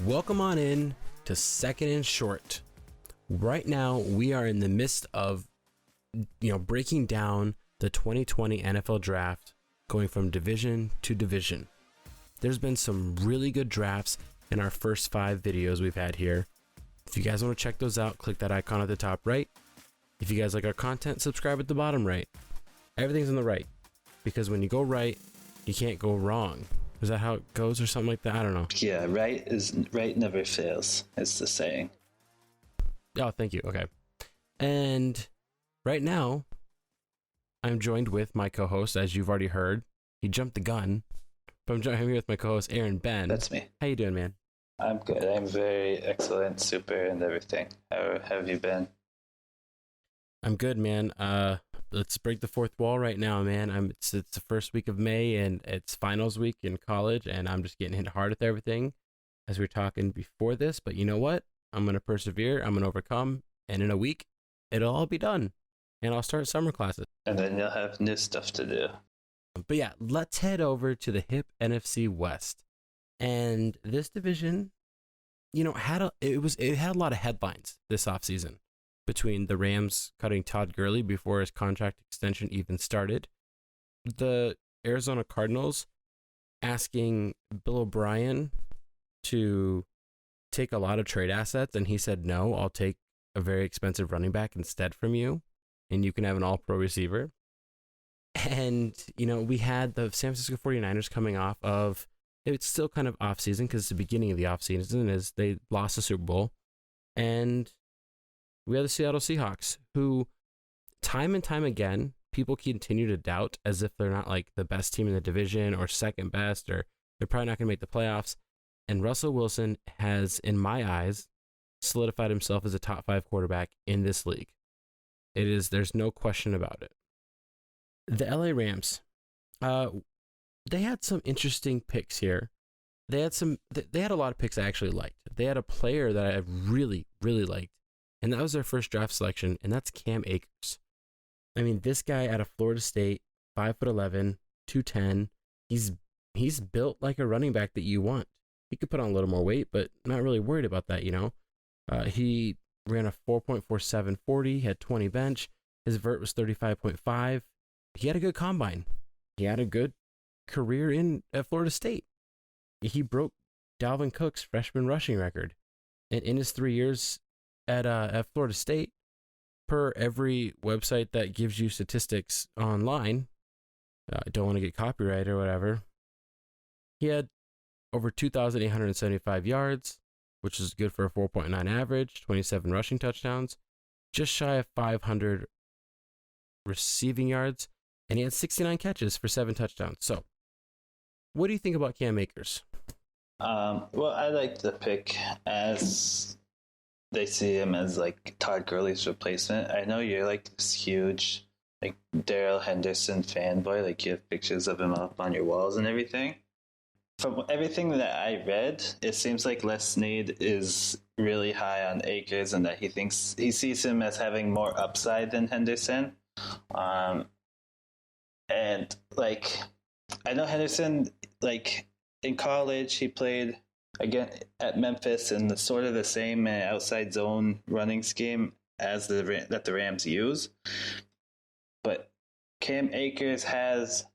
Welcome on in to Second and Short. Right now, we are in the midst of, breaking down the 2020 NFL Draft, going from division to division. There's been some really good drafts in our first 5 videos we've had here. If you guys want to check those out, click that icon at the top right. If you guys like our content, subscribe at the bottom right. Everything's on the right, because when you go right, you can't go wrong. Is that how it goes or something like that? I don't know. Yeah, right never fails. It's the saying. Oh, thank you. Okay. And right now, I'm joined with my co-host, as you've already heard. He jumped the gun. But I'm here with my co-host, Benn. That's me. How you doing, man? I'm good. I'm very excellent, super, and everything. How have you been? I'm good, man. Let's break the fourth wall right now, man. It's the first week of May, and it's finals week in college, and I'm just getting hit hard with everything, as we were talking before this. But you know what? I'm going to persevere. I'm going to overcome. And in a week, it'll all be done. And I'll start summer classes. And then you'll have new stuff to do. But yeah, let's head over to the hip NFC West. And this division, had a lot of headlines this offseason, between the Rams cutting Todd Gurley before his contract extension even started, the Arizona Cardinals asking Bill O'Brien to take a lot of trade assets, and he said, no, I'll take a very expensive running back instead from you, and you can have an all-pro receiver. And, we had the San Francisco 49ers coming off of, it's still kind of off-season because it's the beginning of the off-season, as they lost the Super Bowl. And we have the Seattle Seahawks, who time and time again, people continue to doubt as if they're not like the best team in the division or second best, or they're probably not going to make the playoffs. And Russell Wilson has, in my eyes, solidified himself as a top 5 quarterback in this league. There's no question about it. The LA Rams, they had some interesting picks here. They had a lot of picks I actually liked. They had a player that I really, really liked, and that was their first draft selection, and that's Cam Akers. I mean, this guy out of Florida State, 5'11", 210. He's built like a running back that you want. He could put on a little more weight, but not really worried about that, He ran a 4.47 40, had 20 bench. His vert was 35.5. He had a good combine. He had a good career at Florida State. He broke Dalvin Cook's freshman rushing record. And in his 3 years at Florida State, per every website that gives you statistics online, I don't want to get copyright or whatever, he had over 2,875 yards, which is good for a 4.9 average, 27 rushing touchdowns, just shy of 500 receiving yards, and he had 69 catches for 7 touchdowns. So, what do you think about Cam Akers? Well, I like the pick as they see him as like Todd Gurley's replacement. I know you're like this huge like Darrell Henderson fanboy, like you have pictures of him up on your walls and everything. From everything that I read, it seems like Les Snead is really high on Akers and that he sees him as having more upside than Henderson. And like I know Henderson, like in college he played again at Memphis in the same outside zone running scheme as that the Rams use. But Cam Akers has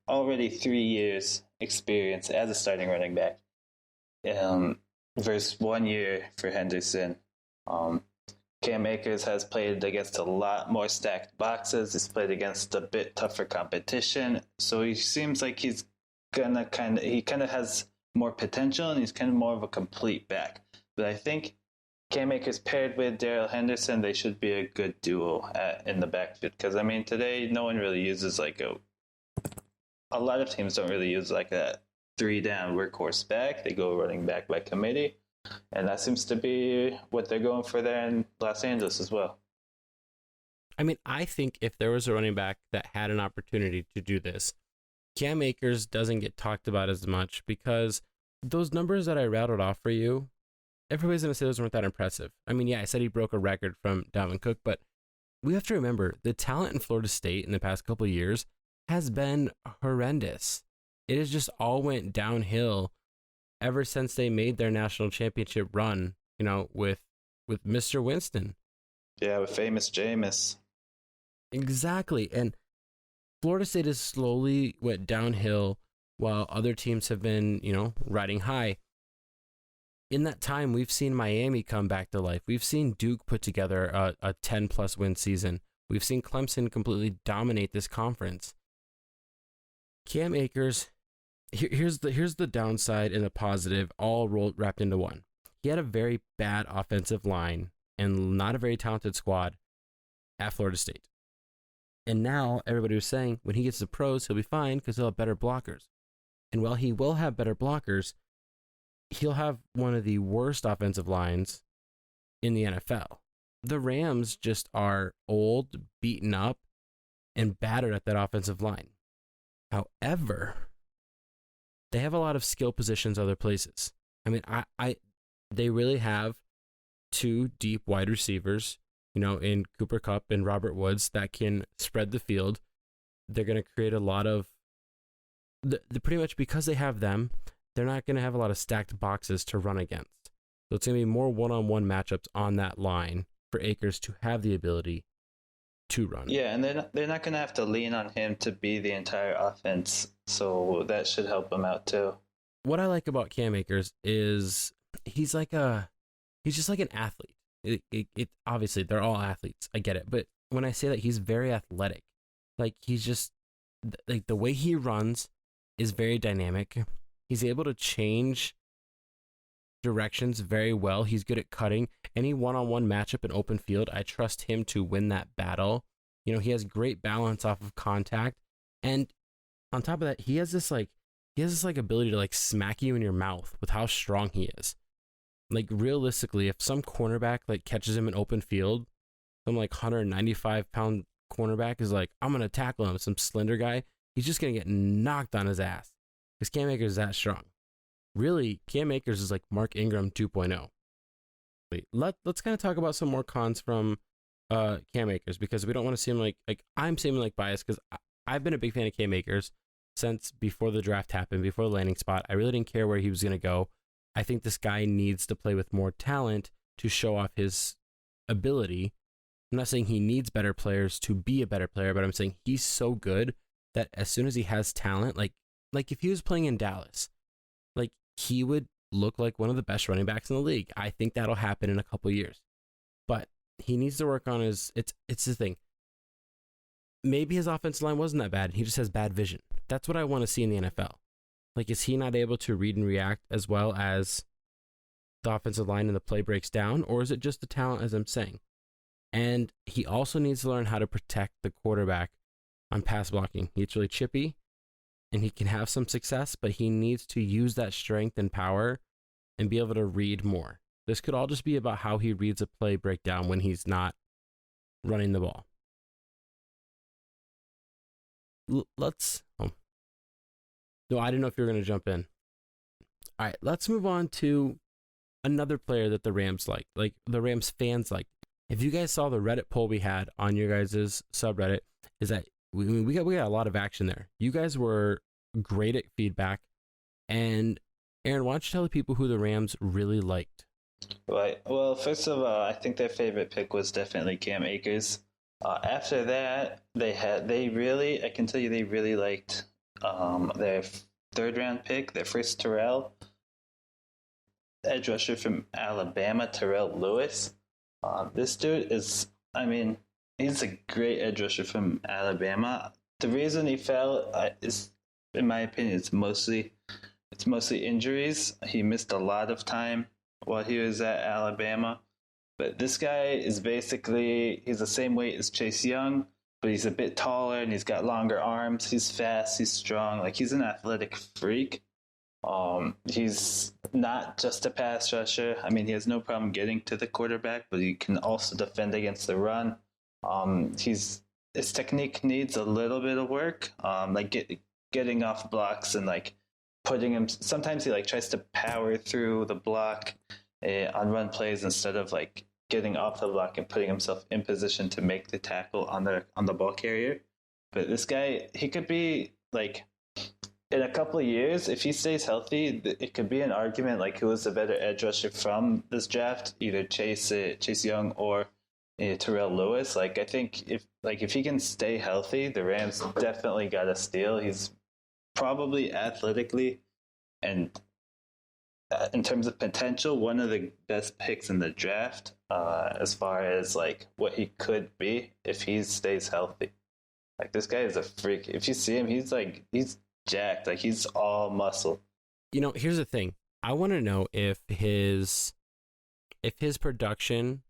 already 3 years experience as a starting running back versus 1 year for Henderson. Cam Akers has played against a lot more stacked boxes. He's played against a bit tougher competition. So he seems like he kind of has more potential, and he's kind of more of a complete back. But I think Cam Akers paired with Darrell Henderson, they should be a good duo in the backfield. Because, I mean, today no one really uses like a lot of teams don't really use like a 3-down workhorse back. They go running back by committee. And that seems to be what they're going for there in Los Angeles as well. I mean, I think if there was a running back that had an opportunity to do this, Cam Akers doesn't get talked about as much because those numbers that I rattled off for you, everybody's going to say those weren't that impressive. I mean, yeah, I said he broke a record from Dalvin Cook, but we have to remember the talent in Florida State in the past couple of years has been horrendous. It has just all went downhill ever since they made their national championship run, with Mr. Winston. Yeah, with famous Jameis. Exactly. And Florida State has slowly went downhill while other teams have been, riding high. In that time, we've seen Miami come back to life. We've seen Duke put together a 10-plus win season. We've seen Clemson completely dominate this conference. Cam Akers, here's the downside and the positive, all wrapped into one. He had a very bad offensive line and not a very talented squad at Florida State. And now everybody was saying when he gets to pros, he'll be fine because he'll have better blockers. And while he will have better blockers, he'll have one of the worst offensive lines in the NFL. The Rams just are old, beaten up, and battered at that offensive line. However, they have a lot of skill positions other places. I mean, they really have two deep wide receivers, in Cooper Kupp and Robert Woods that can spread the field. They're going to create a lot of pretty much because they have them, they're not going to have a lot of stacked boxes to run against. So it's going to be more one-on-one matchups on that line for Akers to have the ability to run. Yeah, and they're not going to have to lean on him to be the entire offense, so that should help him out too. What I like about Cam Akers is he's just like an athlete. It obviously they're all athletes. I get it, but when I say that, he's very athletic. Like he's just like the way he runs is very dynamic. He's able to change directions very well. He's good at cutting. Any one-on-one matchup in open field, I trust him to win that battle. He has great balance off of contact, and on top of that, he has this ability to like smack you in your mouth with how strong he is. Like realistically, if some cornerback like catches him in open field, some like 195-pound cornerback is like, I'm gonna tackle him. Some slender guy, he's just gonna get knocked on his ass because Cam Akers is that strong. Really, Cam Akers is like Mark Ingram 2.0. Let's kind of talk about some more cons from Cam Akers, because we don't want to seem like I'm seeming like biased, because I've been a big fan of Cam Akers since before the draft happened, before the landing spot. I really didn't care where he was gonna go. I think this guy needs to play with more talent to show off his ability. I'm not saying he needs better players to be a better player, but I'm saying he's so good that as soon as he has talent, like if he was playing in Dallas, like he would look like one of the best running backs in the league. I think that'll happen in a couple years. But he needs to work on it's the thing. Maybe his offensive line wasn't that bad. He just has bad vision. That's what I want to see in the NFL. Like, is he not able to read and react as well as the offensive line and the play breaks down? Or is it just the talent, as I'm saying? And he also needs to learn how to protect the quarterback on pass blocking. He's really chippy, and he can have some success, but he needs to use that strength and power and be able to read more. This could all just be about how he reads a play breakdown when he's not running the ball. No, I didn't know if you were going to jump in. All right, let's move on to another player that the Rams like the Rams fans like. If you guys saw the Reddit poll we had on your guys' subreddit, is that we got a lot of action there. You guys were great at feedback. And Aaron, why don't you tell the people who the Rams really liked? Right. Well, first of all, I think their favorite pick was definitely Cam Akers. After that, they really liked their third round pick, their first Terrell, edge rusher from Alabama, Terrell Lewis. This dude is, he's a great edge rusher from Alabama. The reason he fell is, in my opinion, it's mostly injuries. He missed a lot of time while he was at Alabama. But this guy is he's the same weight as Chase Young, but he's a bit taller and he's got longer arms. He's fast, he's strong. Like, he's an athletic freak. He's not just a pass rusher. He has no problem getting to the quarterback, but he can also defend against the run. His technique needs a little bit of work, getting off blocks and putting him. Sometimes he tries to power through the block on run plays instead of getting off the block and putting himself in position to make the tackle on the ball carrier. But this guy, he could be in a couple of years, if he stays healthy, it could be an argument like who is the better edge rusher from this draft, either Chase Young or Terrell Lewis. Like I think if he can stay healthy, the Rams definitely got a steal. He's probably athletically and in terms of potential, one of the best picks in the draft as far as like what he could be if he stays healthy. Like this guy is a freak. If you see him, he's jacked. Like he's all muscle. Here's the thing. I want to know if his production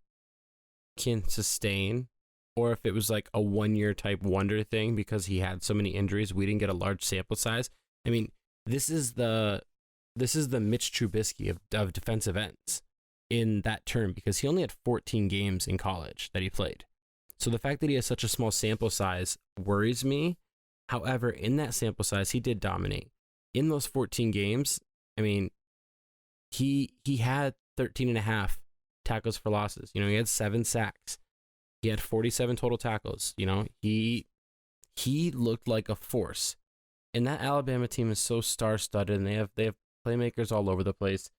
can sustain, or if it was like a 1-year type wonder thing because he had so many injuries. We didn't get a large sample size. I mean, this is the Mitch Trubisky of defensive ends in that term, because he only had 14 games in college that he played. So the fact that he has such a small sample size worries me. However, in that sample size, he did dominate. In those 14 games, I mean, he had 13 and a half tackles for losses. He had 7 sacks. He had 47 total tackles. He looked like a force. And that Alabama team is so star-studded, and they have playmakers all over the place.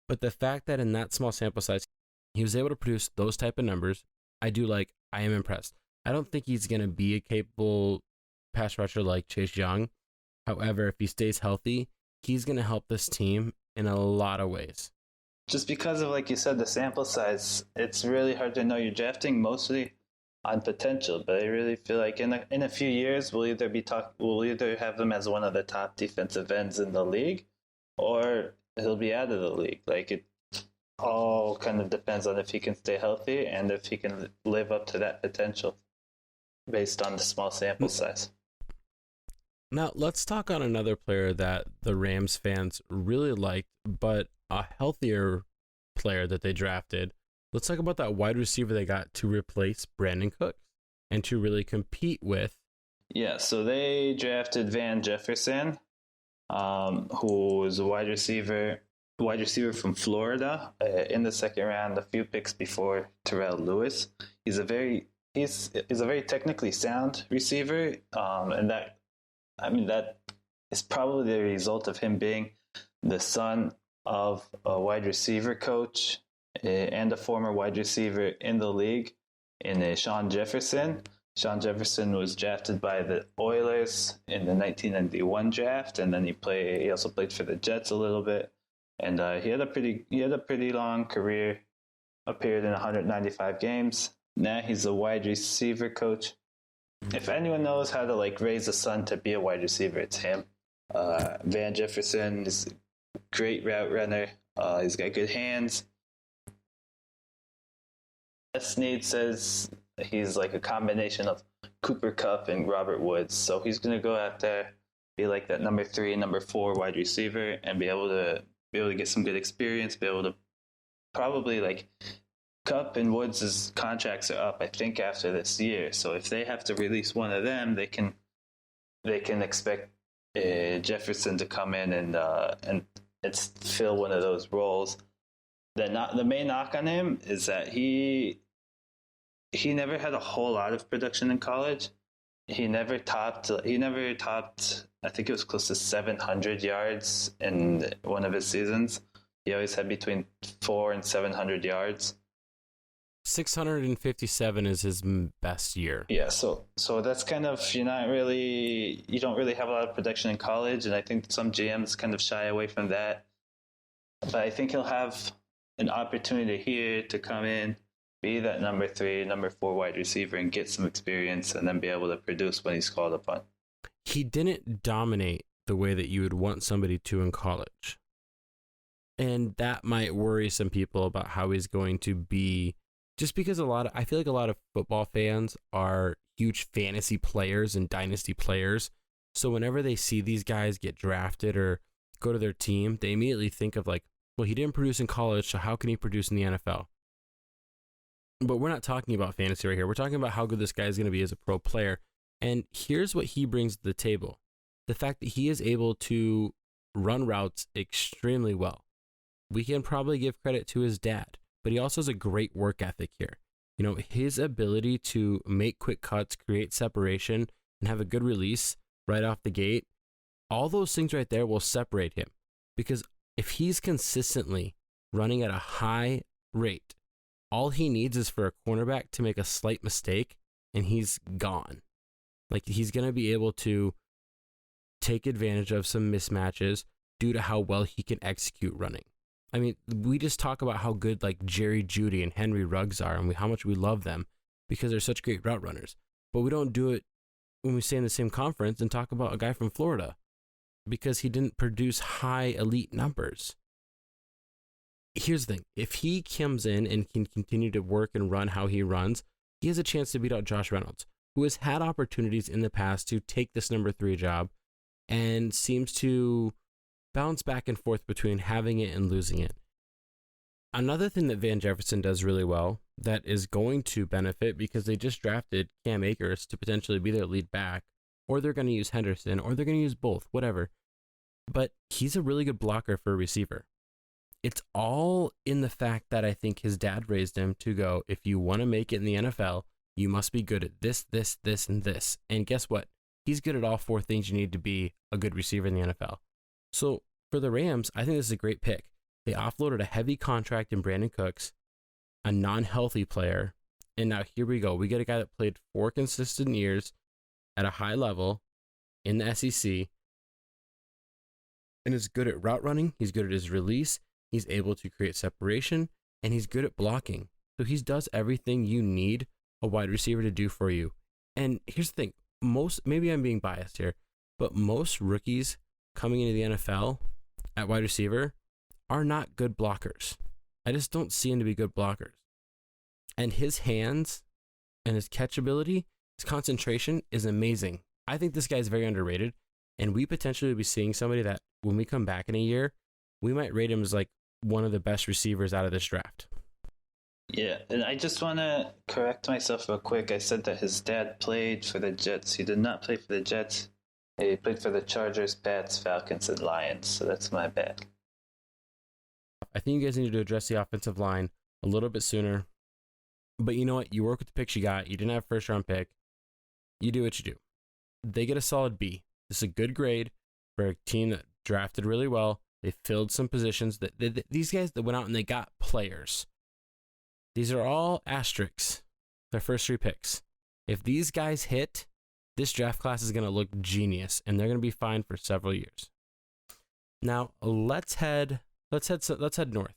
But the fact that in that small sample size, he was able to produce those type of numbers, I am impressed. I don't think he's going to be a capable pass rusher like Chase Young. However, if he stays healthy, he's going to help this team in a lot of ways. Just because of, like you said, the sample size, it's really hard to know. You're drafting mostly on potential, but I really feel like in a few years we'll either have him as one of the top defensive ends in the league, or he'll be out of the league. Like it all kind of depends on if he can stay healthy and if he can live up to that potential based on the small sample size. Now, let's talk on another player that the Rams fans really liked, but a healthier player that they drafted. Let's talk about that wide receiver they got to replace Brandon Cooks and to really compete with. Yeah, so they drafted Van Jefferson, who was a wide receiver from Florida in the second round, a few picks before Terrell Lewis. He's a very technically sound receiver, and that is probably the result of him being the son of a wide receiver coach and a former wide receiver in the league in Sean Jefferson. Sean Jefferson was drafted by the Oilers in the 1991 draft, and then he also played for the Jets a little bit, and he had a pretty long career. Appeared in 195 games. Now he's a wide receiver coach. If anyone knows how to raise a son to be a wide receiver, it's him. Van Jefferson is a great route runner. He's got good hands. Snead says he's like a combination of Cooper Kupp and Robert Woods. So he's going to go out there, be like that number 3, number 4 wide receiver, and be able to get some good experience, be able to probably Kupp and Woods' contracts are up, I think, after this year. So if they have to release one of them, they can expect Jefferson to come in and fill one of those roles. The main knock on him is that he never had a whole lot of production in college. He never topped, I think it was close to 700 yards in one of his seasons. He always had between 400 and 700 yards. 657 is his best year. Yeah, so that's kind of, you don't really have a lot of production in college, and I think some GMs kind of shy away from that. But I think he'll have an opportunity here to come in, be that number 3, number 4 wide receiver, and get some experience, and then be able to produce when he's called upon. He didn't dominate the way that you would want somebody to in college. And that might worry some people about how he's going to be, just because I feel like a lot of football fans are huge fantasy players and dynasty players. So whenever they see these guys get drafted or go to their team, they immediately think of well, he didn't produce in college, so how can he produce in the NFL? But we're not talking about fantasy right here. We're talking about how good this guy is going to be as a pro player. And here's what he brings to the table. The fact that he is able to run routes extremely well. We can probably give credit to his dad, but he also has a great work ethic here. His ability to make quick cuts, create separation, and have a good release right off the gate All those things right there will separate him, because if he's consistently running at a high rate, all he needs is for a cornerback to make a slight mistake and he's gone. Like, he's going to be able to take advantage of some mismatches due to how well he can execute running. I mean, we just talk about how good like Jerry Jeudy and Henry Ruggs are and how much we love them because they're such great route runners. But we don't do it when we stay in the same conference and talk about a guy from Florida because he didn't produce high elite numbers. Here's the thing. If he comes in and can continue to work and run how he runs, he has a chance to beat out Josh Reynolds, who has had opportunities in the past to take this number 3 job and seems to bounce back and forth between having it and losing it. Another thing that Van Jefferson does really well that is going to benefit, because they just drafted Cam Akers to potentially be their lead back, or they're going to use Henderson, or they're going to use both, whatever. But he's a really good blocker for a receiver. It's all in the fact that I think his dad raised him to go, if you want to make it in the NFL, you must be good at this, this, this, and this. And guess what? He's good at all 4 things you need to be a good receiver in the NFL. So for the Rams, I think this is a great pick. They offloaded a heavy contract in Brandon Cooks, a non-healthy player, and now here we go. We get a guy that played 4 consistent years at a high level in the SEC and is good at route running. He's good at his release. He's able to create separation, and he's good at blocking. So he does everything you need a wide receiver to do for you. And here's the thing. Maybe I'm being biased here, but most rookies coming into the NFL at wide receiver are not good blockers. I just don't see him to be good blockers. And his hands and his catch ability, his concentration is amazing. I think this guy is very underrated, and we potentially will be seeing somebody that when we come back in a year, we might rate him as like one of the best receivers out of this draft. Yeah, and I just want to correct myself real quick. I said that his dad played for the Jets. He did not play for the Jets. He played for the Chargers, Pats, Falcons, and Lions. So that's my bad. I think you guys need to address the offensive line a little bit sooner. But you know what? You work with the picks you got. You didn't have a first-round pick. You do what you do. They get a solid B. This is a good grade for a team that drafted really well. They filled some positions. These guys that went out and they got players. These are all asterisks, their first 3 picks. If these guys hit, this draft class is going to look genius, and they're going to be fine for several years. Now, let's head north,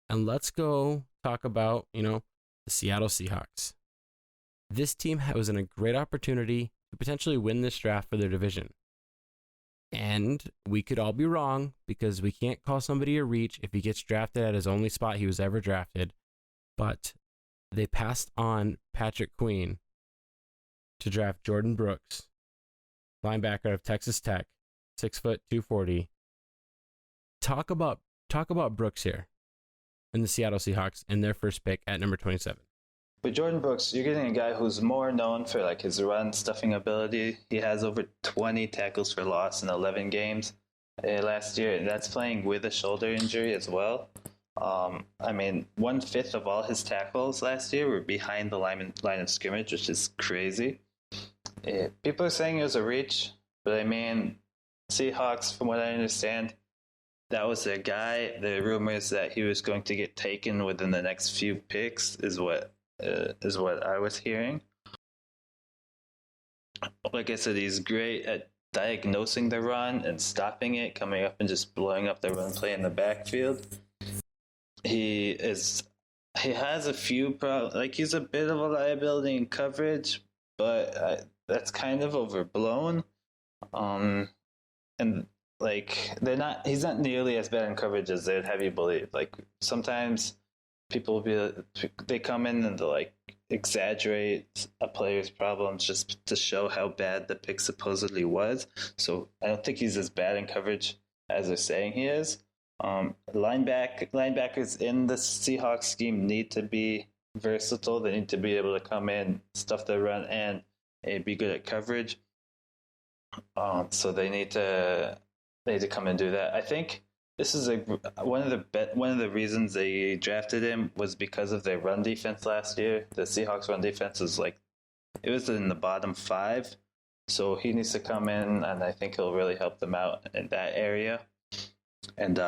and let's go talk about, the Seattle Seahawks. This team was in a great opportunity to potentially win this draft for their division. And we could all be wrong because we can't call somebody a reach if he gets drafted at his only spot he was ever drafted. But they passed on Patrick Queen to draft Jordan Brooks, linebacker of Texas Tech, 6 foot 240. Talk about Brooks here in the Seattle Seahawks in their first pick at number 27. With Jordan Brooks, you're getting a guy who's more known for like his run stuffing ability. He has over 20 tackles for loss in 11 games last year, and that's playing with a shoulder injury as well. 1/5 of all his tackles last year were behind the line of scrimmage, which is crazy. People are saying it was a reach, but Seahawks, from what I understand, that was their guy. The rumors that he was going to get taken within the next few picks is what I was hearing. Like I said, he's great at diagnosing the run and stopping it, coming up and just blowing up the run play in the backfield. He has a few problems. Like, he's a bit of a liability in coverage, but that's kind of overblown. And like he's not nearly as bad in coverage as they'd have you believe. Like, sometimes people they come in and they like exaggerate a player's problems just to show how bad the pick supposedly was. So I don't think he's as bad in coverage as they're saying he is. Linebackers in the Seahawks scheme need to be versatile. They need to be able to come in, stuff the run, and be good at coverage. So they need to come and do that. I think this is one of the reasons they drafted him was because of their run defense last year. The Seahawks run defense was it was in the bottom 5 So he needs to come in, and I think he'll really help them out in that area. And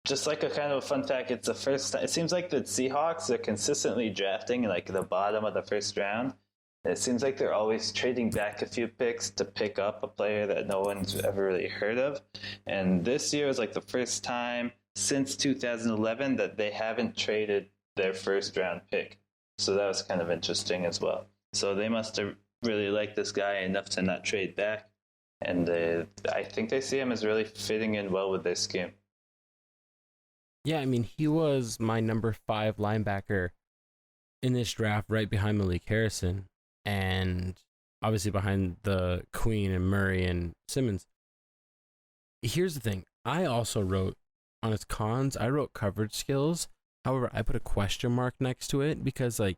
just like a kind of a fun fact, it's the first time. It seems like the Seahawks are consistently drafting like the bottom of the first round. It seems like they're always trading back a few picks to pick up a player that no one's ever really heard of. And this year is like the first time since 2011 that they haven't traded their first round pick. So that was kind of interesting as well. So they must have really liked this guy enough to not trade back. And I think they see him as really fitting in well with their scheme. Yeah, I mean, he was my number 5 linebacker in this draft, right behind Malik Harrison, and obviously behind the Queen and Murray and Simmons. Here's the thing. I also wrote on his cons, I wrote coverage skills. However, I put a question mark next to it because, like,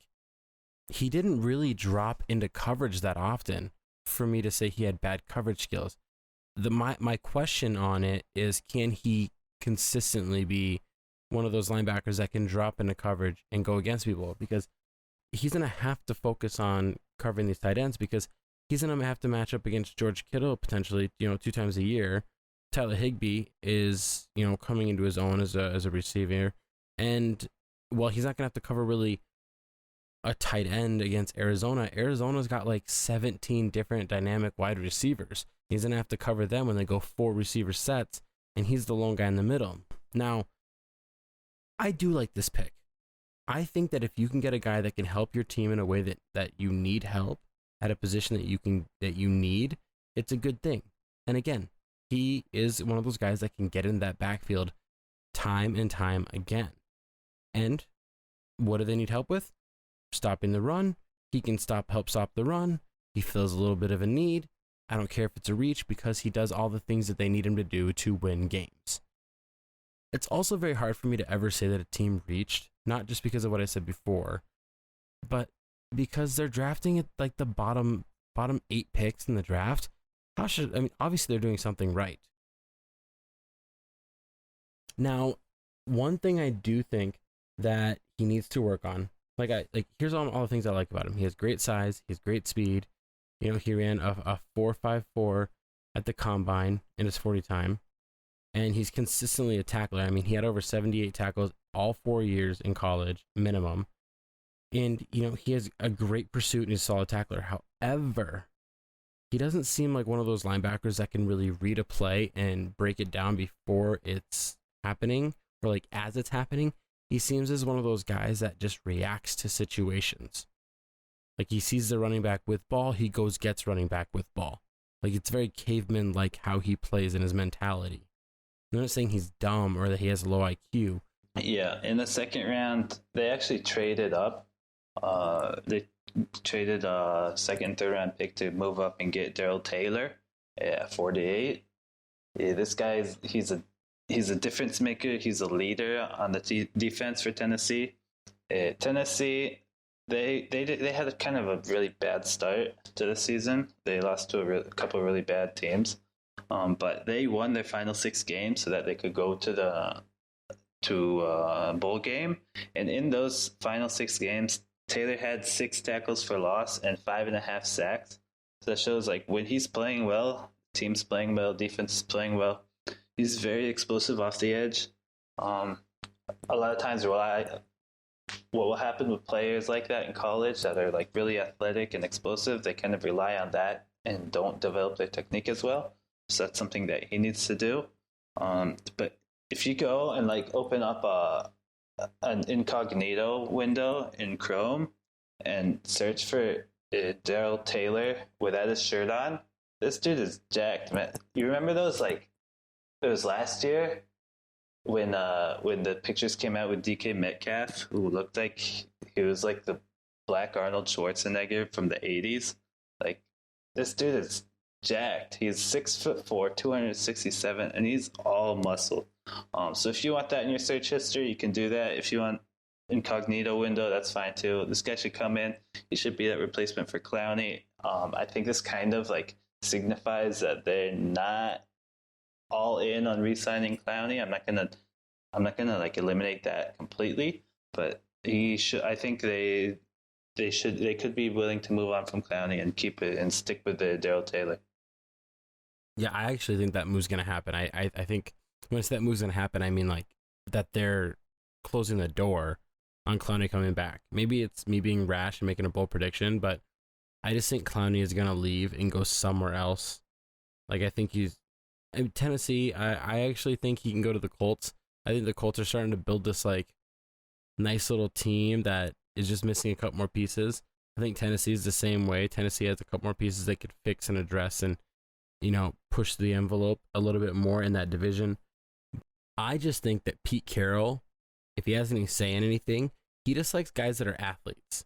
he didn't really drop into coverage that often for me to say he had bad coverage skills. My question on it is, can he consistently be one of those linebackers that can drop into coverage and go against people? Because he's going to have to focus on covering these tight ends, because he's going to have to match up against George Kittle potentially, 2 times a year. Tyler Higbee is, coming into his own as a receiver. And while he's not going to have to cover really a tight end against Arizona, Arizona's got like 17 different dynamic wide receivers. He's going to have to cover them when they go 4 receiver sets, and he's the lone guy in the middle. Now, I do like this pick. I think that if you can get a guy that can help your team in a way that you need help at a position that you need, it's a good thing. And again, he is one of those guys that can get in that backfield time and time again. And what do they need help with? Stopping the run. He can help stop the run. He fills a little bit of a need. I don't care if it's a reach, because he does all the things that they need him to do to win games. It's also very hard for me to ever say that a team reached, not just because of what I said before, but because they're drafting at like the bottom 8 picks in the draft. Obviously they're doing something right. Now, one thing I do think that he needs to work on, here's all the things I like about him. He has great size, he has great speed. He ran a 4.54 at the combine in his 40 time. And he's consistently a tackler. I mean, he had over 78 tackles all 4 years in college, minimum. And, he has a great pursuit and he's a solid tackler. However, he doesn't seem like one of those linebackers that can really read a play and break it down before it's happening, or like as it's happening. He seems as one of those guys that just reacts to situations. Like, he sees the running back with ball, he gets running back with ball. Like, it's very caveman like how he plays in his mentality. I'm not saying he's dumb or that he has low IQ. Yeah, in the second round, they actually traded up. They traded a second and third round pick to move up and get Darrell Taylor at 48. Yeah, this guy he's a difference maker. He's a leader on the defense for Tennessee. Tennessee, they had a kind of a really bad start to the season. They lost to a couple of really bad teams. But they won their final 6 games so that they could go to a bowl game. And in those final 6 games, Taylor had 6 tackles for loss and 5.5 sacks. So that shows, like, when he's playing well, team's playing well, defense is playing well. He's very explosive off the edge. A lot of times what will happen with players like that in college that are like really athletic and explosive, they kind of rely on that and don't develop their technique as well. So that's something that he needs to do. But if you go and like open up an incognito window in Chrome and search for Darrell Taylor without his shirt on, this dude is jacked, man. You remember those, like, it was last year when the pictures came out with DK Metcalf, who looked like he was like the black Arnold Schwarzenegger from the 80s. Like, this dude is jacked. He's 6'4", 267, and he's all muscle. So if you want that in your search history, you can do that. If you want incognito window, that's fine too. This guy should come in. He should be that replacement for Clowney. I think this kind of like signifies that they're not all in on re-signing Clowney. I'm not gonna like eliminate that completely, but he should. I think they they could be willing to move on from Clowney and keep it and stick with the Daryl Taylor. Yeah, I actually think that move's gonna happen. I think when I say that move's gonna happen, I mean like that they're closing the door on Clowney coming back. Maybe it's me being rash and making a bold prediction, but I just think Clowney is gonna leave and go somewhere else. Like I think Tennessee. I actually think he can go to the Colts. I think the Colts are starting to build this like nice little team that is just missing a couple more pieces. I think Tennessee is the same way. Tennessee has a couple more pieces they could fix and address and, push the envelope a little bit more in that division. I just think that Pete Carroll, if he hasn't even saying anything, he just likes guys that are athletes.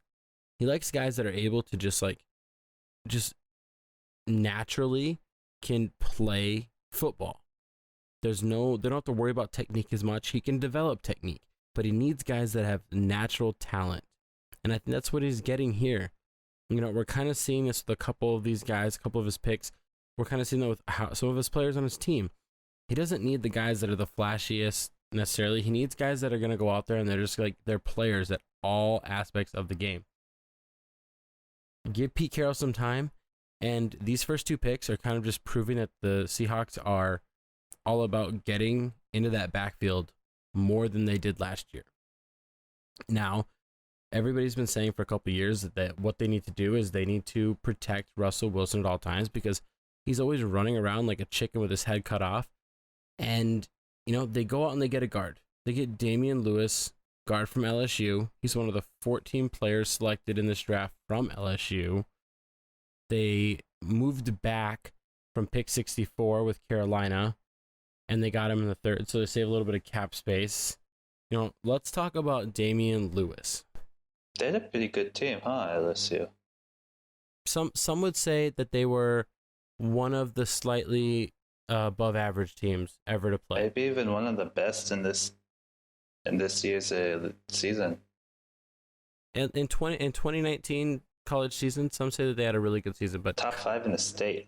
He likes guys that are able to just naturally can play football. They don't have to worry about technique as much. He can develop technique, but he needs guys that have natural talent. And I think that's what he's getting here. We're kind of seeing this with a couple of these guys, a couple of his picks. We're kind of seeing that with some of his players on his team. He doesn't need the guys that are the flashiest necessarily. He needs guys that are going to go out there and they're just like, they're players at all aspects of the game. Give Pete Carroll some time. And these first two picks are kind of just proving that the Seahawks are all about getting into that backfield more than they did last year. Now, everybody's been saying for a couple of years that what they need to do is they need to protect Russell Wilson at all times because he's always running around like a chicken with his head cut off. And, they go out and they get a guard. They get Damian Lewis, guard from LSU. He's one of the 14 players selected in this draft from LSU. They moved back from pick 64 with Carolina, and they got him in the third, so they save a little bit of cap space. Let's talk about Damian Lewis. They had a pretty good team, huh, LSU? Some would say that they were one of the slightly above average teams ever to play. Maybe even one of the best in this year's season. And in 2019 college season, some say that they had a really good season, but top 5 in the state.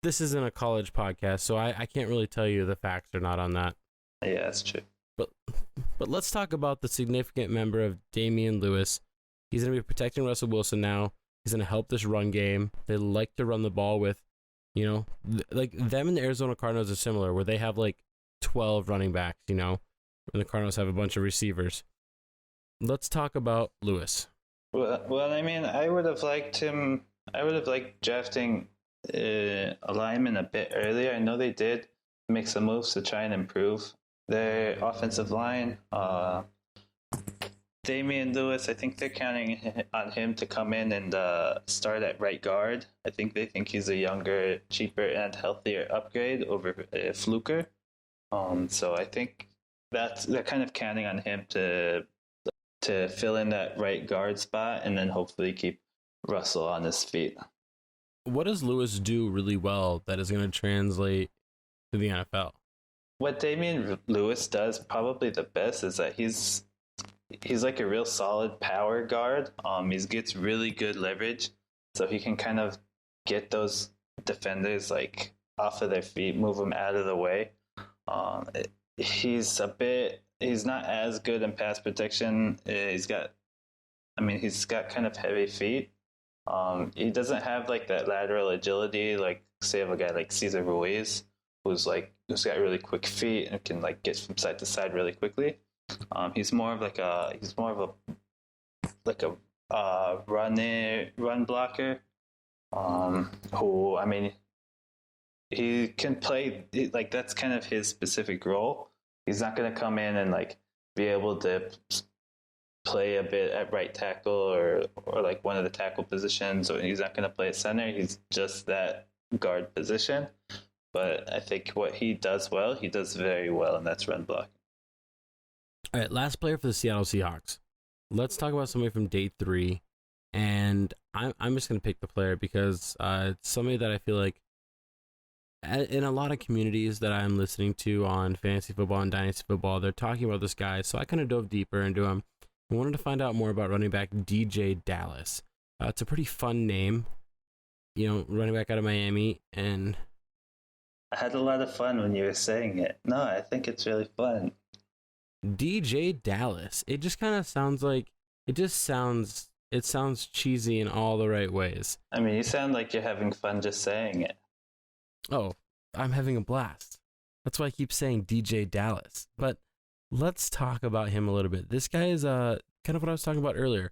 This isn't a college podcast, so I can't really tell you the facts or not on that. Yeah, that's true. But let's talk about the significant member of Damian Lewis. He's going to be protecting Russell Wilson now. He's going to help this run game. They like to run the ball with, like them and the Arizona Cardinals are similar, where they have like 12 running backs, and the Cardinals have a bunch of receivers. Let's talk about Lewis. Well, I mean, I would have liked drafting a lineman a bit earlier. I know they did make some moves to try and improve their offensive line. Damian Lewis, I think they're counting on him to come in and start at right guard. I think they think he's a younger, cheaper, and healthier upgrade over Fluker. So I think they're kind of counting on him to fill in that right guard spot and then hopefully keep Russell on his feet. What does Lewis do really well that is going to translate to the NFL? What Damian Lewis does probably the best is that he's like a real solid power guard. He gets really good leverage, so he can kind of get those defenders like off of their feet, move them out of the way. He's not as good in pass protection. He's got kind of heavy feet. He doesn't have like that lateral agility, like say of a guy like Cesar Ruiz, who's got really quick feet and can like get from side to side really quickly. He's more of a run blocker. Who, I mean, he can play like that's kind of his specific role. He's not going to come in and like be able to play a bit at right tackle or like one of the tackle positions, or he's not going to play at center. He's just that guard position. But I think what he does well, he does very well, and that's run blocking. All right, last player for the Seattle Seahawks. Let's talk about somebody from day 3, and I'm just going to pick the player because it's somebody that I feel like in a lot of communities that I'm listening to on fantasy football and dynasty football, they're talking about this guy, so I kind of dove deeper into him. I wanted to find out more about running back DJ Dallas. It's a pretty fun name, running back out of Miami, and I had a lot of fun when you were saying it. No, I think it's really fun. DJ Dallas. It just kind of sounds like, it just sounds It sounds cheesy in all the right ways. I mean, you sound like you're having fun just saying it. Oh, I'm having a blast. That's why I keep saying DJ Dallas. But let's talk about him a little bit. This guy is kind of what I was talking about earlier.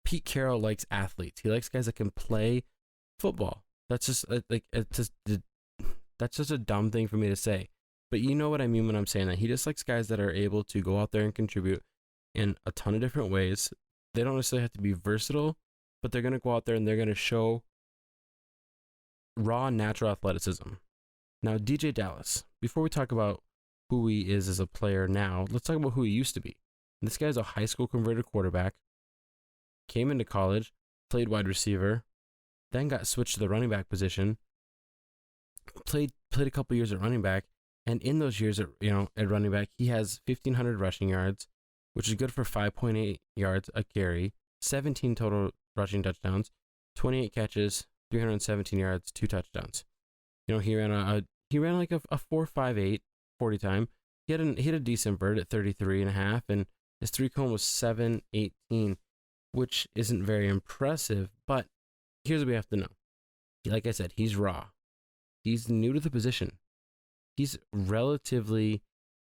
Pete Carroll likes athletes. He likes guys that can play football. That's just that's just a dumb thing for me to say. But you know what I mean when I'm saying that. He just likes guys that are able to go out there and contribute in a ton of different ways. They don't necessarily have to be versatile, but they're going to go out there and they're going to show raw, natural athleticism. Now, DJ Dallas, before we talk about who he is as a player now, let's talk about who he used to be. This guy's a high school converted quarterback, came into college, played wide receiver, then got switched to the running back position, played a couple years at running back, and in those years at running back, he has 1,500 rushing yards, which is good for 5.8 yards a carry, 17 total rushing touchdowns, 28 catches, 317 yards, 2 touchdowns. He ran like a 4.58 40 time. He had a decent bird at 33.5, and his 3-cone was 7.18, which isn't very impressive. But here's what we have to know. Like I said, he's raw. He's new to the position. He's relatively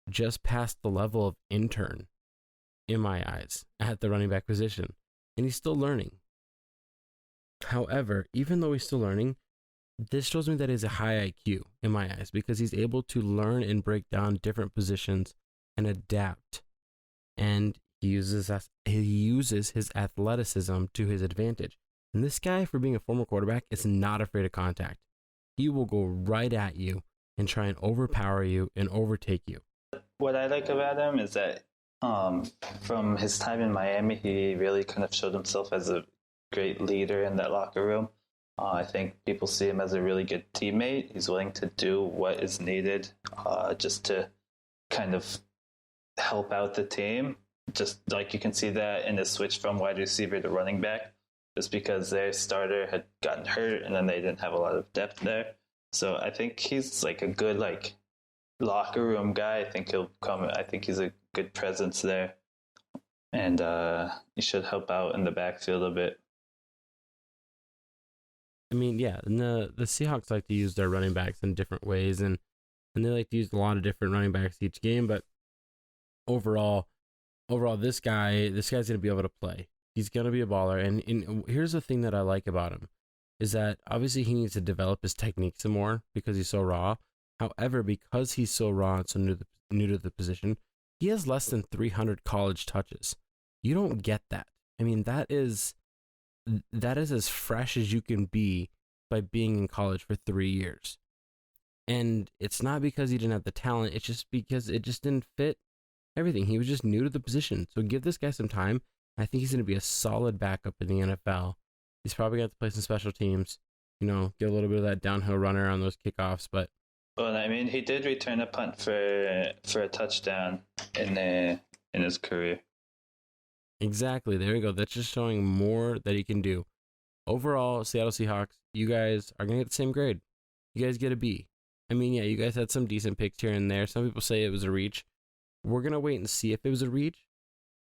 just past the level of intern, in my eyes, at the running back position. And he's still learning. However, even though he's still learning, this shows me that he's a high IQ in my eyes, because he's able to learn and break down different positions and adapt. And he uses his athleticism to his advantage. And this guy, for being a former quarterback, is not afraid of contact. He will go right at you and try and overpower you and overtake you. What I like about him is that from his time in Miami, he really kind of showed himself as a great leader in that locker room. I think people see him as a really good teammate. He's willing to do what is needed just to kind of help out the team. Just like you can see that in the switch from wide receiver to running back, just because their starter had gotten hurt and then they didn't have a lot of depth there. So I think he's like a good locker room guy. I think he'll come. I think he's a good presence there, and he should help out in the backfield a bit. I mean, yeah, and the Seahawks like to use their running backs in different ways, and they like to use a lot of different running backs each game. But overall, this guy's gonna be able to play. He's gonna be a baller. And here's the thing that I like about him is that obviously he needs to develop his technique some more because he's so raw. However, because he's so raw and so new to the position, he has less than 300 college touches. You don't get that. I mean, that is as fresh as you can be by being in college for 3 years. And it's not because he didn't have the talent. It's just because it just didn't fit everything. He was just new to the position. So give this guy some time. I think he's going to be a solid backup in the NFL. He's probably going to play some special teams, get a little bit of that downhill runner on those kickoffs. But well, I mean, he did return a punt for a touchdown in his career. Exactly. There we go. That's just showing more that he can do. Overall, Seattle Seahawks, you guys are going to get the same grade. You guys get a B. I mean, yeah, you guys had some decent picks here and there. Some people say it was a reach. We're going to wait and see if it was a reach,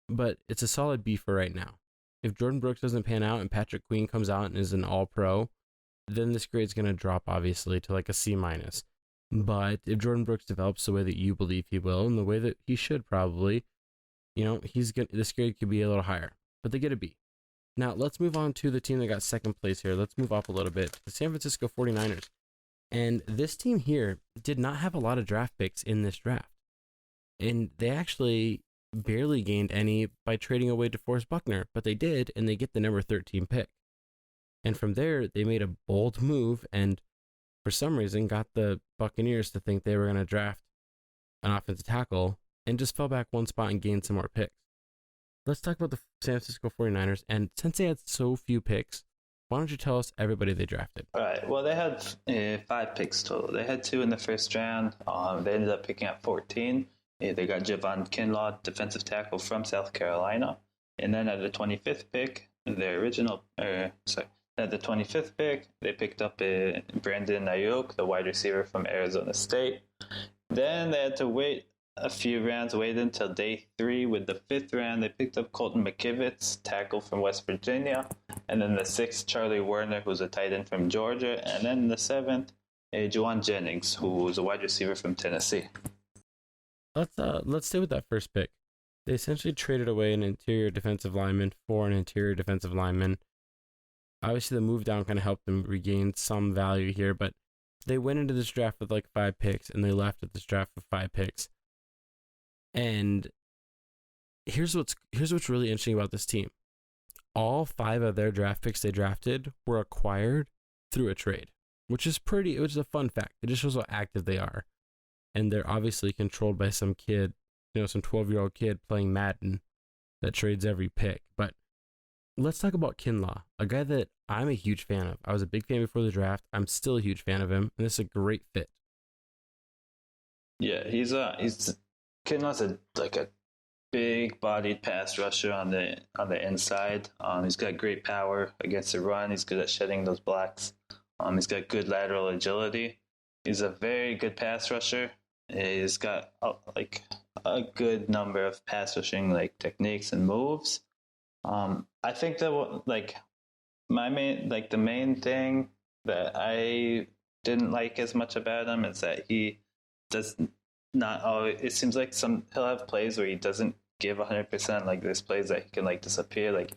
but it's a solid B for right now. If Jordan Brooks doesn't pan out and Patrick Queen comes out and is an all-pro, then this grade's going to drop, obviously, to like a C-. But if Jordan Brooks develops the way that you believe he will and the way that he should probably, this grade could be a little higher, but they get a B. Now, let's move on to the team that got second place here. Let's move up a little bit. The San Francisco 49ers. And this team here did not have a lot of draft picks in this draft. And they actually barely gained any by trading away DeForest Buckner, but they did, and they get the number 13 pick. And from there, they made a bold move and for some reason got the Buccaneers to think they were going to draft an offensive tackle and just fell back one spot and gained some more picks. Let's talk about the San Francisco 49ers. And since they had so few picks, why don't you tell us everybody they drafted? All right. Well, they had 5 picks total. They had 2 in the first round. They ended up picking up 14. They got Javon Kinlaw, defensive tackle from South Carolina. And then at the 25th pick, at the 25th pick, they picked up Brandon Ayuk, the wide receiver from Arizona State. Then they had to wait a few rounds, waited until day 3. With the 5th round, they picked up Colton McKivitz, tackle from West Virginia, and then the 6th, Charlie Werner, who's a tight end from Georgia, and then the 7th, Juwan Jennings, who was a wide receiver from Tennessee. Let's stay with that first pick. They essentially traded away an interior defensive lineman for an interior defensive lineman. Obviously, the move down kind of helped them regain some value here, but they went into this draft with like 5 picks, and they left at this draft with 5 picks. And here's what's really interesting about this team. All 5 of their draft picks they drafted were acquired through a trade, which is a fun fact. It just shows how active they are. And they're obviously controlled by some kid, some 12-year-old kid playing Madden that trades every pick. But let's talk about Kinlaw, a guy that I'm a huge fan of. I was a big fan before the draft. I'm still a huge fan of him, and this is a great fit. Yeah, Kinlaw's a big-bodied pass rusher on the inside. He's got great power against the run. He's good at shedding those blocks. He's got good lateral agility. He's a very good pass rusher. He's got a good number of pass rushing techniques and moves. I think that the main thing that I didn't like as much about him is that he does not always. It seems like he'll have plays where he doesn't give 100%. Like there's plays that he can disappear. Like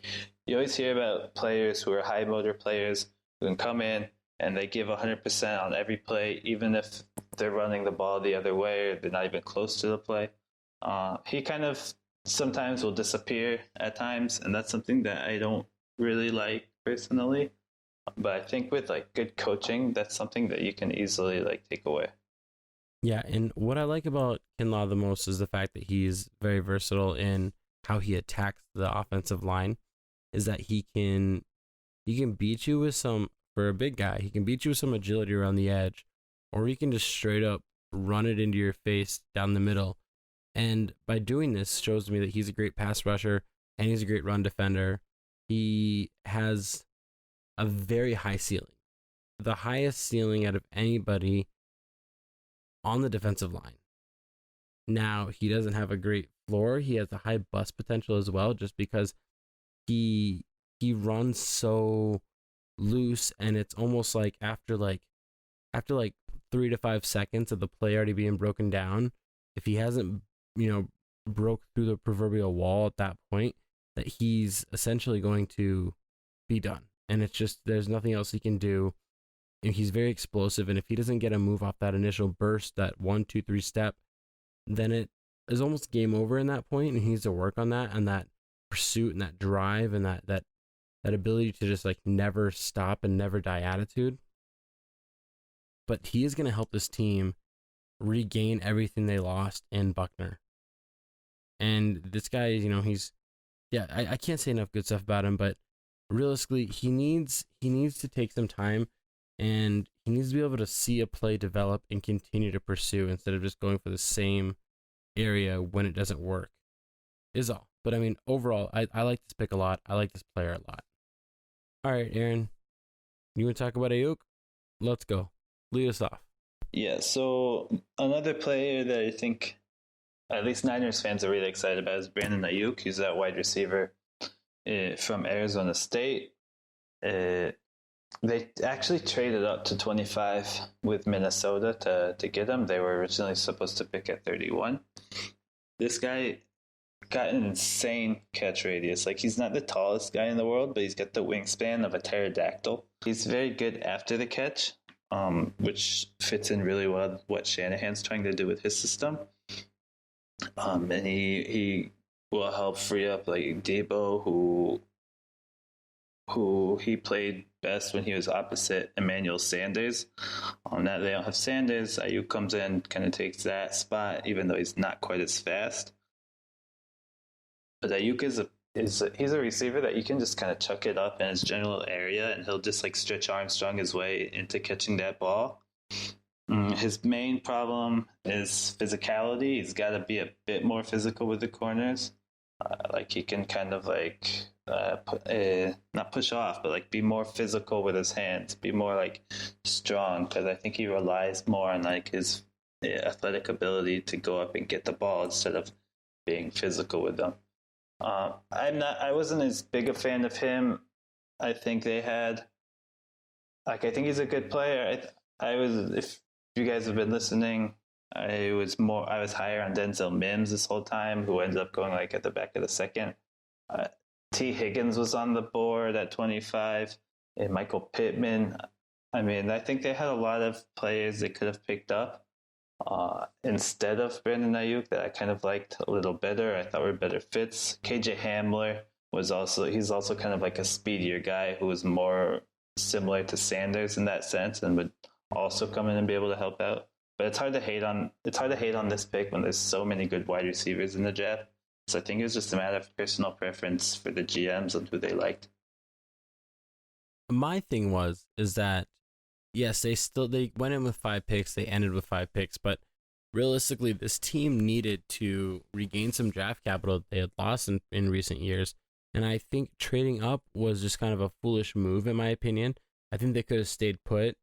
you always hear about players who are high motor players who can come in and they give 100% on every play, even if they're running the ball the other way or they're not even close to the play. He kind of sometimes will disappear at times, and that's something that I don't really like personally. But I think with good coaching, that's something that you can easily take away. Yeah, and what I like about Kinlaw the most is the fact that he's very versatile in how he attacks the offensive line. Is that he can beat you with some, for a big guy, he can beat you with some agility around the edge, or he can just straight up run it into your face down the middle. And by doing this, shows me that he's a great pass rusher and he's a great run defender. He has a very high ceiling, the highest ceiling out of anybody on the defensive line. Now, he doesn't have a great floor. He has a high bust potential as well, just because he runs so loose, and it's almost like after 3 to 5 seconds of the play already being broken down, if he hasn't broke through the proverbial wall at that point, that he's essentially going to be done. And it's just, there's nothing else he can do. And he's very explosive. And if he doesn't get a move off that initial burst, that 1, 2, 3 step, then it is almost game over in that point. And he needs to work on that, and that pursuit and that drive and that ability to just never stop and never die attitude. But he is going to help this team regain everything they lost in Buckner. And this guy, I can't say enough good stuff about him, but realistically, he needs to take some time, and he needs to be able to see a play develop and continue to pursue instead of just going for the same area when it doesn't work, is all. But overall, I like this pick a lot. I like this player a lot. All right, Aaron, you want to talk about Ayuk? Let's go. Lead us off. Yeah, so another player that I think at least Niners fans are really excited about is Brandon Ayuk. He's that wide receiver from Arizona State. They actually traded up to 25 with Minnesota to get him. They were originally supposed to pick at 31. This guy got an insane catch radius. He's not the tallest guy in the world, but he's got the wingspan of a pterodactyl. He's very good after the catch, which fits in really well with what Shanahan's trying to do with his system. And he will help free up Debo, who he played best when he was opposite Emmanuel Sanders. Now they don't have Sanders. Ayuk comes in, kind of takes that spot, even though he's not quite as fast. But Ayuk he's a receiver that you can just kind of chuck it up in his general area, and he'll just stretch Armstrong his way into catching that ball. His main problem is physicality. He's got to be a bit more physical with the corners. He can kind of not push off, but be more physical with his hands, be more strong, because I think he relies more on his athletic ability to go up and get the ball instead of being physical with them. I wasn't as big a fan of him. I think they had, like, I think he's a good player. I was, if you guys have been listening, I was higher on Denzel Mims this whole time, who ended up going like at the back of the second. T. Higgins was on the board at 25, and Michael Pittman. I mean, I think they had a lot of players they could have picked up instead of Brandon Ayuk that I kind of liked a little better. I thought were better fits. KJ Hamler he's also kind of like a speedier guy who was more similar to Sanders in that sense and would also come in and be able to help out. But it's hard to hate on this pick when there's so many good wide receivers in the draft. So I think it was just a matter of personal preference for the GMs and who they liked. My thing is that yes, they went in with 5 picks, they ended with 5 picks, but realistically, this team needed to regain some draft capital they had lost in recent years. And I think trading up was just kind of a foolish move, in my opinion. I think they could have stayed put.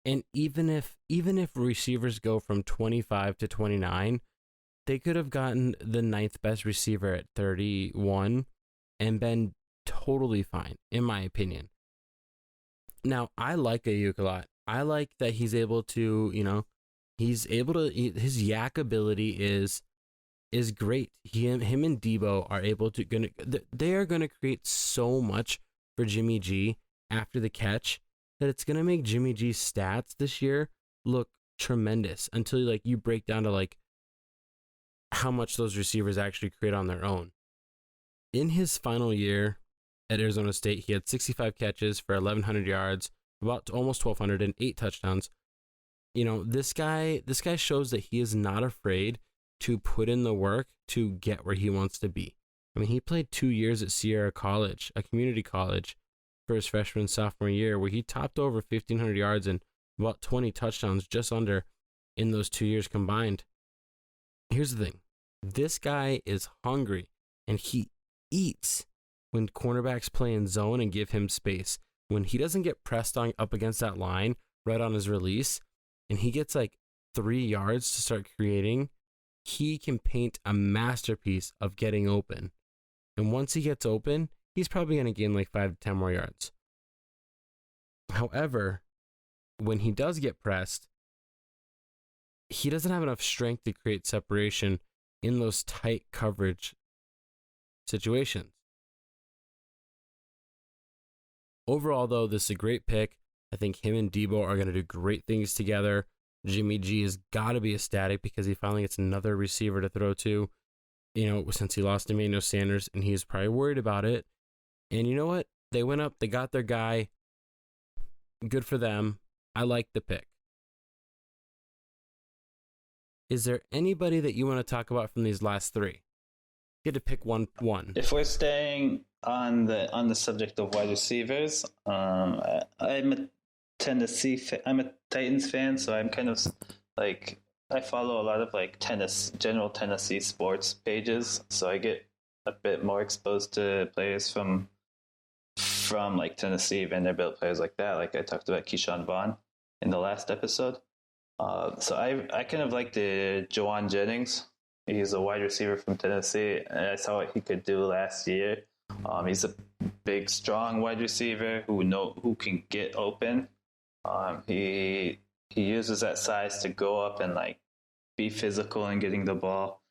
And even if receivers go from 25 to 29, they could have gotten the 9th best receiver at 31 and been totally fine, in my opinion. Now, I like Ayuk a lot. I like that he's able to, his yak ability is great. Him and Debo are able to they are gonna create so much for Jimmy G after the catch that it's gonna make Jimmy G's stats this year look tremendous until you break down to how much those receivers actually create on their own. In his final year at Arizona State, he had 65 catches for 1,100 yards, about almost 1,200, and 8 touchdowns. This guy shows that he is not afraid to put in the work to get where he wants to be. I mean, he played 2 years at Sierra College, a community college, for his freshman and sophomore year, where he topped over 1,500 yards and about 20 touchdowns just under in those 2 years combined. Here's the thing. This guy is hungry, and he eats when cornerbacks play in zone and give him space. When he doesn't get pressed up against that line right on his release, and he gets 3 yards to start creating, he can paint a masterpiece of getting open. And once he gets open, he's probably going to gain 5 to 10 more yards. However, when he does get pressed, he doesn't have enough strength to create separation in those tight coverage situations. Overall, though, this is a great pick. I think him and Debo are going to do great things together. Jimmy G has got to be ecstatic because he finally gets another receiver to throw to, since he lost Emmanuel Sanders, and he's probably worried about it. And you know what? They went up, they got their guy. Good for them. I like the pick. Is there anybody that you want to talk about from these last 3? You get to pick one. If we're staying on the subject of wide receivers, I'm a Titans fan, so I'm kind of I follow a lot of general Tennessee sports pages, so I get a bit more exposed to players from Tennessee, Vanderbilt, players like that. Like I talked about Keyshawn Vaughn in the last episode. So I kind of like the Jawan Jennings. He's a wide receiver from Tennessee, and I saw what he could do last year. He's a big, strong wide receiver who can get open. He uses that size to go up and be physical in getting the ball.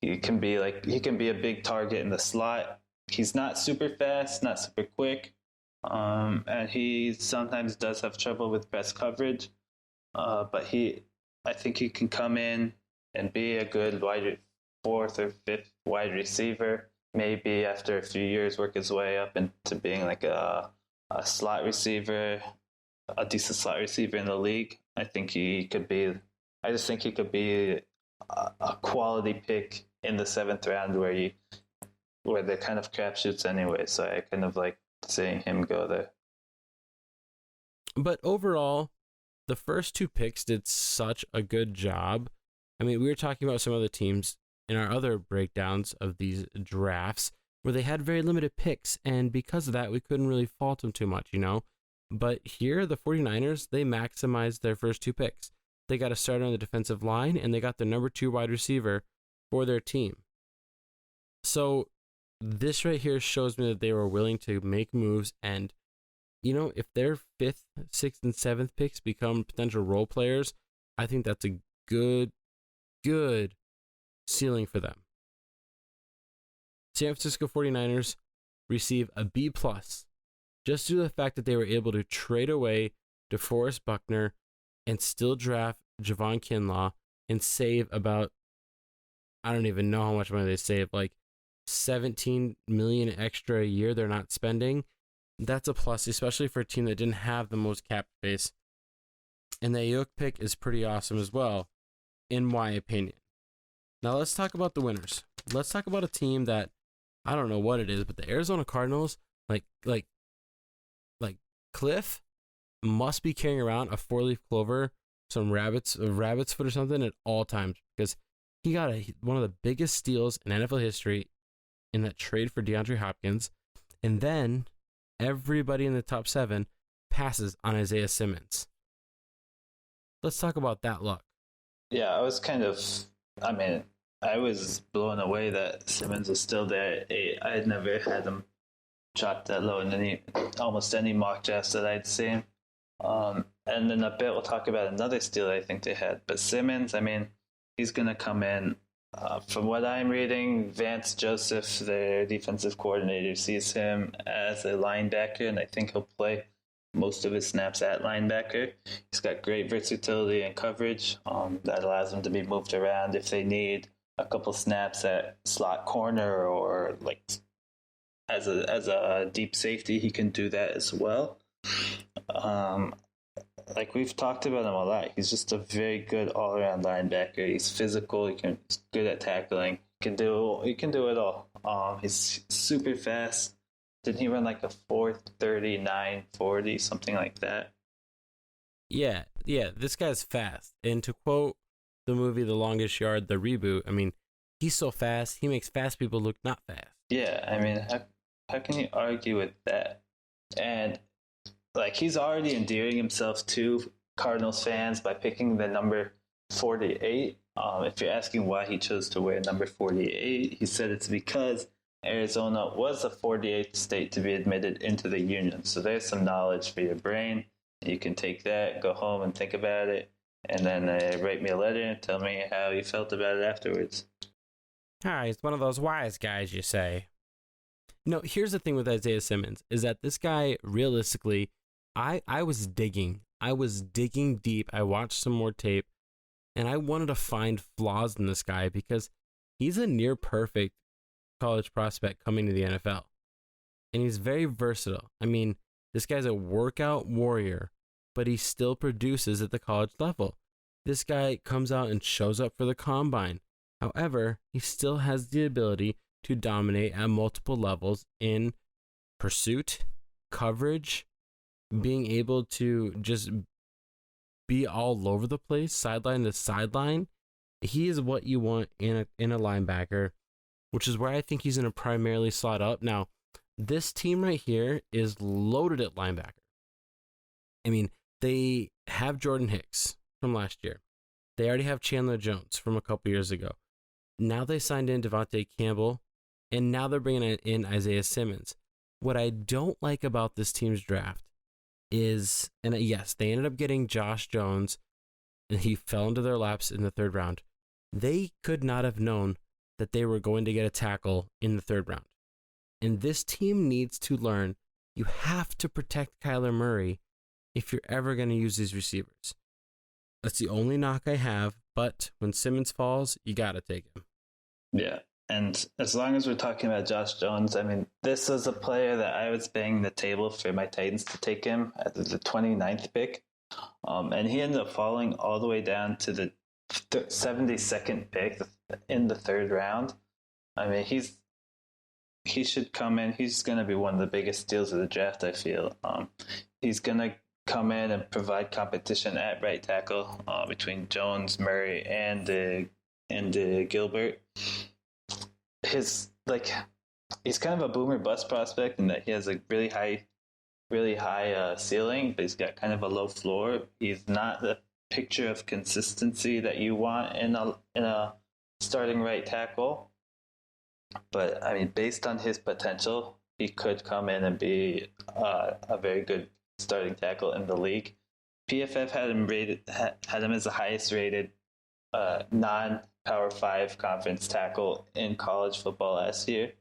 He can be a big target in the slot. He's not super fast, not super quick, and he sometimes does have trouble with press coverage. But I think he can come in and be a good 4th or 5th wide receiver. Maybe after a few years, work his way up into being a slot receiver, a decent slot receiver in the league. I just think he could be a quality pick in the 7th round where they're kind of crapshoots anyway. So I kind of like seeing him go there. But overall, the first 2 picks did such a good job. I mean, we were talking about some other teams in our other breakdowns of these drafts where they had very limited picks, and because of that, we couldn't really fault them too much, But here, the 49ers, they maximized their first 2 picks. They got a starter on the defensive line, and they got the number 2 wide receiver for their team. So this right here shows me that they were willing to make moves. And, if their 5th, 6th, and 7th picks become potential role players, I think that's a good ceiling for them. San Francisco 49ers receive a B+, just due to the fact that they were able to trade away DeForest Buckner and still draft Javon Kinlaw and save about, I don't even know how much money they saved, like $17 million extra a year they're not spending. That's a plus, especially for a team that didn't have the most cap space. And the Ayuk pick is pretty awesome as well, in my opinion. Now let's talk about the winners. Let's talk about a team that, I don't know what it is, but the Arizona Cardinals, like Cliff must be carrying around a 4-leaf clover, some rabbit's foot or something at all times, because he got one of the biggest steals in NFL history in that trade for DeAndre Hopkins. And then everybody in the top 7 passes on Isaiah Simmons. Let's talk about that luck. Yeah, I was I was blown away that Simmons was still there. I had never had him drop that low in almost any mock drafts that I'd seen. And in a bit, we'll talk about another steal I think they had. But Simmons, he's going to come in. From what I'm reading, Vance Joseph, their defensive coordinator, sees him as a linebacker, and I think he'll play most of his snaps at linebacker. He's got great versatility and coverage that allows him to be moved around if they need a couple snaps at slot corner or like as a deep safety. He can do that as well. Like we've talked about him a lot. He's just a very good all-around linebacker. He's physical. He's good at tackling. He can do it all. He's super fast. Didn't he run like a 4.39 40, something like that? Yeah. This guy's fast. And to quote the movie The Longest Yard, the reboot, he's so fast. He makes fast people look not fast. Yeah, how can you argue with that? And like he's already endearing himself to Cardinals fans by picking the number 48. If you're asking why he chose to wear number 48, he said it's because Arizona was the 48th state to be admitted into the union. So there's some knowledge for your brain. You can take that, go home and think about it, and then write me a letter and tell me how you felt about it afterwards. He's one of those wise guys, you say. No, here's the thing with Isaiah Simmons, is that this guy, realistically, I was digging deep. I watched some more tape, and I wanted to find flaws in this guy because he's a near perfect college prospect coming to the NFL. And he's very versatile. This guy's a workout warrior, but he still produces at the college level. This guy comes out and shows up for the combine. However, he still has the ability to dominate at multiple levels in pursuit, coverage, being able to just be all over the place, sideline to sideline. He is what you want in a linebacker, which is where I think he's going to primarily slot up. Now, this team right here is loaded at linebacker. They have Jordan Hicks from last year. They already have Chandler Jones from a couple years ago. Now they signed in Devontae Campbell, and now they're bringing in Isaiah Simmons. What I don't like about this team's draft is, and yes, they ended up getting Josh Jones, and he fell into their laps in the 3rd round. They could not have known that they were going to get a tackle in the 3rd round. And this team needs to learn you have to protect Kyler Murray if you're ever going to use these receivers. That's the only knock I have, but when Simmons falls, you got to take him. Yeah, and as long as we're talking about Josh Jones, this was a player that I was banging the table for my Titans to take him at the 29th pick. And he ended up falling all the way down to the 72nd pick in the 3rd round. He should come in. He's going to be one of the biggest steals of the draft, I feel. He's going to come in and provide competition at right tackle between Jones, Murray, and Gilbert. He's kind of a boomer bust prospect in that he has a really high ceiling, but he's got kind of a low floor. He's not the picture of consistency that you want in a starting right tackle. But I mean, based on his potential, he could come in and be a very good starting tackle in the league. PFF had him as the highest rated non-Power 5 conference tackle in college football last year.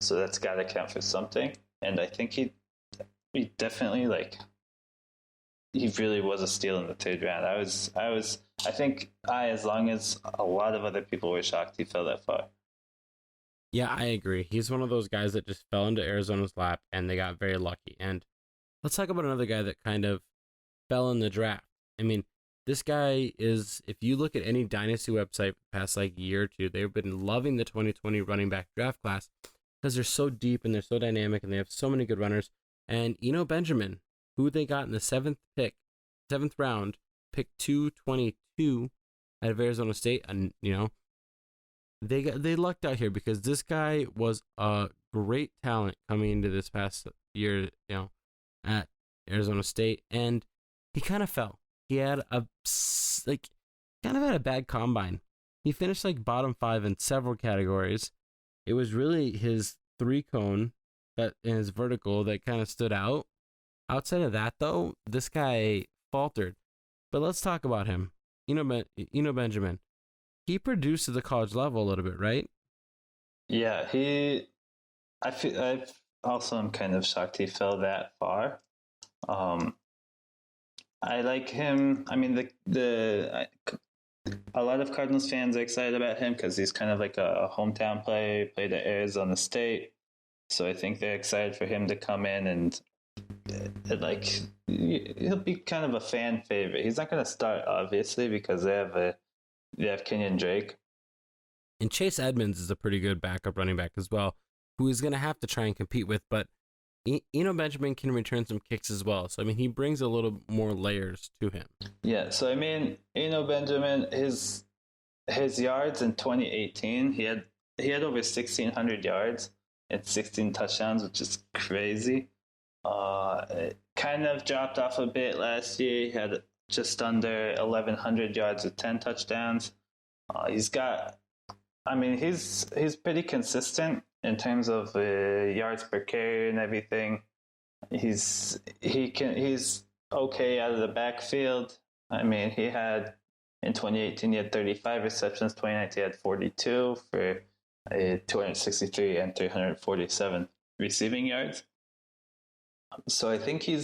So that's got to count for something. And I think he definitely, he really was a steal in the third round. I think as long as a lot of other people were shocked he fell that far. Yeah, I agree. He's one of those guys that just fell into Arizona's lap and they got very lucky. And let's talk about another guy that kind of fell in the draft. I mean, this guy is, if you look at any dynasty website for the past year or two, they've been loving the 2020 running back draft class because they're so deep and they're so dynamic and they have so many good runners. And Benjamin, who they got in the seventh round, pick 222 out of Arizona State, and they lucked out here because this guy was a great talent coming into this past year, at Arizona State, and he kind of fell. He had had a bad combine. He finished bottom 5 in several categories. It was really his 3-cone that in his vertical that kind of stood out. Outside of that, though, this guy faltered. But let's talk about him. Benjamin. He produced at the college level a little bit, right? Yeah, I also am kind of shocked he fell that far. I like him. I mean, a lot of Cardinals fans are excited about him because he's kind of like a hometown player. He played at Arizona State, so I think they're excited for him to come in and he'll be kind of a fan favorite. He's not going to start obviously because they have Kenyon Drake, and Chase Edmonds is a pretty good backup running back as well, who he's going to have to try and compete with, but Benjamin can return some kicks as well. So, I mean, he brings a little more layers to him. Yeah, so, I mean, Benjamin, his yards in 2018, he had over 1,600 yards and 16 touchdowns, which is crazy. It kind of dropped off a bit last year. He had just under 1,100 yards with 10 touchdowns. He's pretty consistent in terms of yards per carry and everything. He's okay out of the backfield. I mean, in 2018 he had 35 receptions. 2019 he had 42 for 263 and 347 receiving yards. So I think he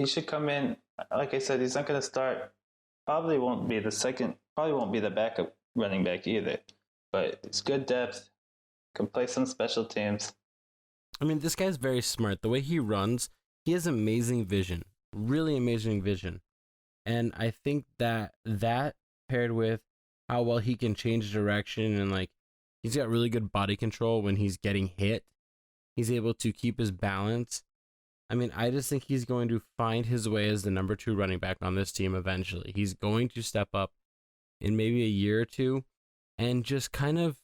should come in. Like I said, he's not going to start. Probably won't be the backup running back either. But it's good depth. Can play some special teams. I mean, this guy's very smart. The way he runs, he has amazing vision. Really amazing vision. And I think that paired with how well he can change direction and he's got really good body control when he's getting hit. He's able to keep his balance. I mean, I just think he's going to find his way as the number 2 running back on this team eventually. He's going to step up in maybe a year or two and just kind of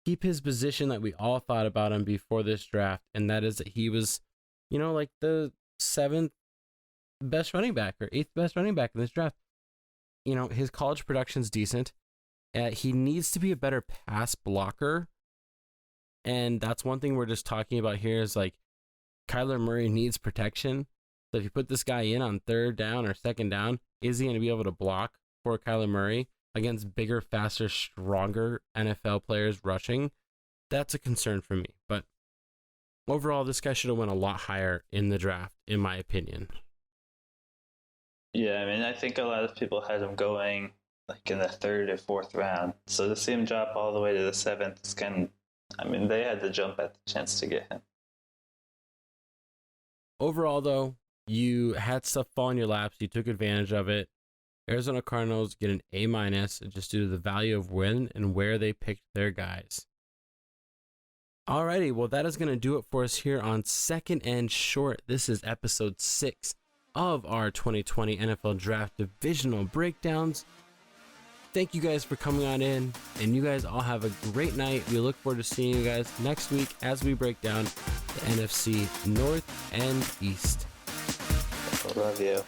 keep his position that we all thought about him before this draft, and that is that he was, the 7th best running back or 8th best running back in this draft. His college production's decent. He needs to be a better pass blocker, and that's one thing we're just talking about here is Kyler Murray needs protection. So if you put this guy in on 3rd down or 2nd down, is he going to be able to block for Kyler Murray against bigger, faster, stronger NFL players rushing? That's a concern for me. But overall, this guy should have went a lot higher in the draft, in my opinion. Yeah, I mean, I think a lot of people had him going in the 3rd or 4th round. So to see him drop all the way to the 7th is they had to jump at the chance to get him. Overall, though, you had stuff fall in your laps. You took advantage of it. Arizona Cardinals get an A- just due to the value of when and where they picked their guys. Alrighty, well, that is going to do it for us here on Second and Short. This is episode 6 of our 2020 NFL Draft Divisional Breakdowns. Thank you guys for coming on in, and you guys all have a great night. We look forward to seeing you guys next week as we break down the NFC North and East. Love you.